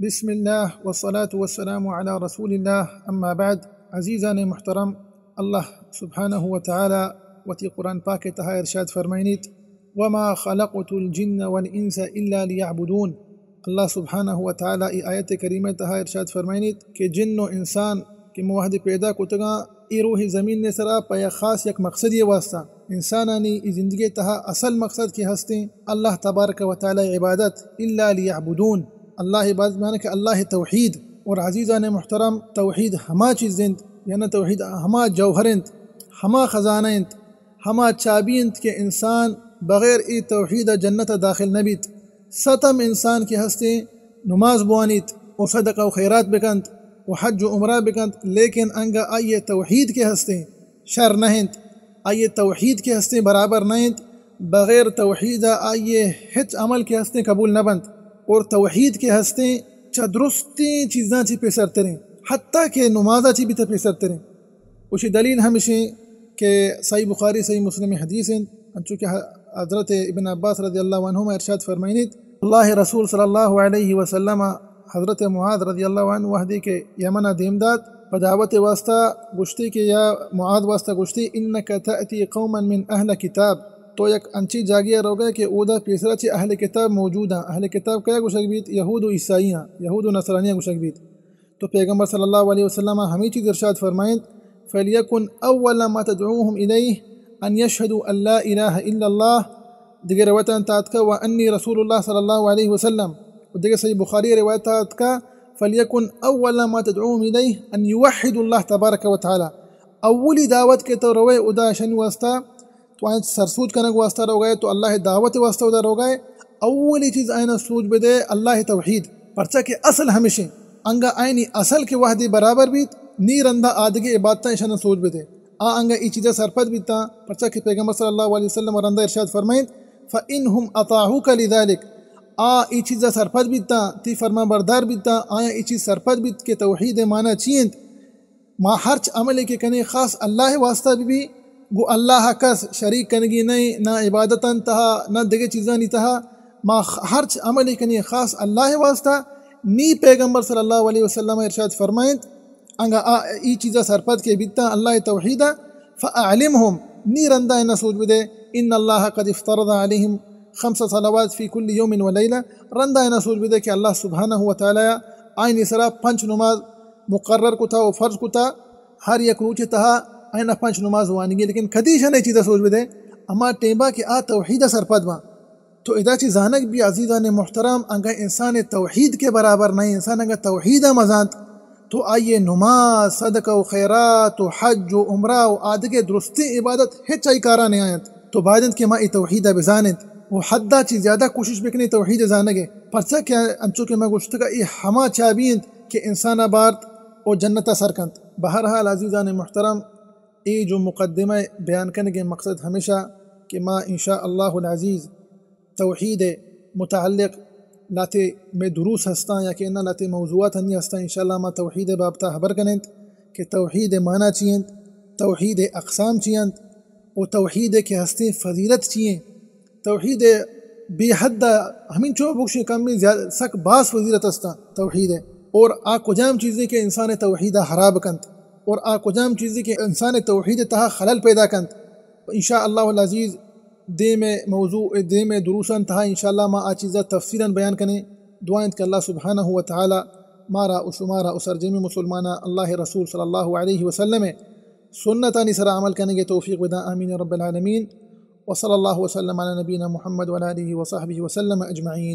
بسم الله والصلاة والسلام على رسول الله أما بعد. عزیزان محترم، اللہ سبحانہ وتعالی وتی قرآن پاک تہا ارشاد فرمائنیت وما خلقت الجن والانس الا لیعبدون. اللہ سبحانہ وتعالی ای آیت کریمہ تہا ارشاد فرمائنیت کہ جن و انسان کے موحد پیدا کتگاں ای روح زمین نے سرا پا خاص یک مقصد یہ واسطہ انسانانی ای زندگی تہا اصل مقصد کی ہستیں اللہ تبارک و تعالی عبادت الا لیعبدون. اللہ عبادت مانا کہ اللہ توحید. اور عزیزان محترم، توحید ہما چیزند یعنی توحید ہما جوہرند، ہما خزانند، ہما چابیند کہ انسان بغیر ای توحید جنت داخل نبیت. ستم انسان کی ہستے نماز بوانیت و صدقہ و خیرات بکند و حج و عمرہ بکند، لیکن انگا آئیے توحید کے ہستے شر نہند، آئیے توحید کے ہستے برابر نہند. بغیر توحید آئیے ہچ عمل کے ہستے قبول نہ بند. اور توحید کے ہستے چا درستی چیزاں چی پیسر تریں، حتیٰ کہ نمازہ چی بھی تا پیسر تریں. اسی دلیل ہمشہ کہ صحیح بخاری صحیح مسلم حدیث ہیں چونکہ حضرت ابن عباس رضی اللہ عنہما ارشاد فرمائنیت اللہ رسول صلی اللہ علیہ وسلم حضرت معاذ رضی اللہ عنہ وحدی کے یمن دیمداد بدعوت واسطہ گشتی کہ یا معاذ واسطہ گشتی انکا تأتی قوما من اہل کتاب. تو یک انچی جاگیا رو گئے کہ اودا پیسرا چی اہل کتاب موجود ہیں. اہل کتاب کیا گوشک بیت؟ یہود و عیسائیاں، یہود و نصرانیاں گوشک بیت. تو پیغمبر صلی اللہ علیہ وسلم ہمیں چیز ارشاد فرمائیں فَلْيَكُنْ أَوَّلَ مَا تَدْعُوهُمْ إِلَيْهِ أَنْ يَشْهَدُوا أَنْ لَا إِلَهَ إِلَّا اللَّهِ. دیگر روایت تاتکا وَأَنِّي رَسُولُ اللَّهِ صلی اللہ علیہ وسلم. دیگر صحیح بخاری روایت تاتکا فَلْيَكُنْ أَوَّلَ مَا تَدْعُوهُمْ إِلَيْهِ أَنْ يُوَحِّدُوا اللَّهَ تبارک و تعالی. اولی دعوت کے تو روئے ادا شن واسطہ تو آئین سرسوج کنگ واسطہ رو گئے تو اللہ دعوت واسطہ ادھر رو گئے. اولی چیز آئین سوج بدے اللہ توحید، پرچہ کہ اصل ہمیشہ انگا آئینی اصل کے وحدی برابر بیت نی رندہ آدھگی عبادتہ اشانہ سوج بدے انگا ای چیزہ سرپت بیتا. پرچہ کہ پیغمبر صلی اللہ علیہ وسلم رندہ ارشاد فرمائیں فَإِنْهُمْ أَطَاعُوكَ لِذَلِكَ. ای چیزہ سرپت بیتا تی فرما بردار بیتا آیا ای چیز سرپت بیت کہ توحید مانا چیند ما ہرچ عملے کے کنے خاص اللہ واسطہ بھی گو اللہ کس شریک کنگی نہیں نہ عبادتاً تہا نہ دیگر چیزاں نہیں تہا ما ہرچ عملی کنی خاص اللہ واسطہ نی پیغمبر صلی اللہ علیہ وسلم ارشاد فرمائیں انگا ای چیزا سرپد کے بیتا اللہ توحیدہ فَأَعْلِمْهُمْ نی رندہ انہ سوچ بدے ان اللہ قد افترض علیہم 5 صلوات فی کل یوم و لیلہ. رندہ انہ سوچ بدے کہ اللہ سبحانہ وتعالی آئین سرا 5 نماز مقرر کو تھا و فرض کو تھا ہر یک روچ تہا آئینہ 5 نماز وانی گی. لیکن کدیشہ نہیں چیزہ سوچ بدے اما ٹیمبا کہ توحیدہ سرپد با. تو ادا چی زانک بھی عزیزان محترم انگا انسان توحید کے برابر نہیں، انسان انگا توحیدہ مزانت تو آئیے نماز صدقہ و خیرات و حج و عمرہ و آدھگے درستی عبادت ہچ آئی کارا نہیں آیت. تو بائدند کہ ما ای توحیدہ بزانت وہ حدہ چی زیادہ کوشش بکنی توحید زانگے. پرچہ کیا انچو کہ میں گوشتگا ای ہما چابیند کہ انسان بارت و جنتہ سرکند. بہرحال عزیزان محترم ای جو مقدمہ بیان کرنے کے مقصد ہمیشہ کہ ما انشاءاللہ العزیز توحید متعلق لاتے میں دروس ہستاں یا کہ انہا لاتے موضوعات ہنی ہستاں انشاءاللہ ما توحید بابتا حبر کنند کہ توحید معنی چیند، توحید اقسام چیند و توحید کے ہستے فضیلت چیئیں. توحید بے حد ہمیں چو بکشی کم میں سک باس فضیلت ہستا توحید اور کجام چیزیں کہ انسان توحیدہ حراب کند اور کجام چیزیں کہ انسان توحید تہا خلل پیدا کند. انشاءاللہ العزیز دے میں موضوع دے میں دروساً تہا انشاءاللہ ما چیزہ تفصیلاً بیان کریں. دعائیں کہ اللہ سبحانہ وتعالی مارا و شمارا اسر جمی مسلمانہ اللہ رسول صلی اللہ علیہ وسلم سنتانی سرا عمل کرنے کے توفیق بدا آمین رب العالمین. وصلی اللہ وسلم علی نبینا محمد وعلی آلہ وصحبہ وسلم اجمعین.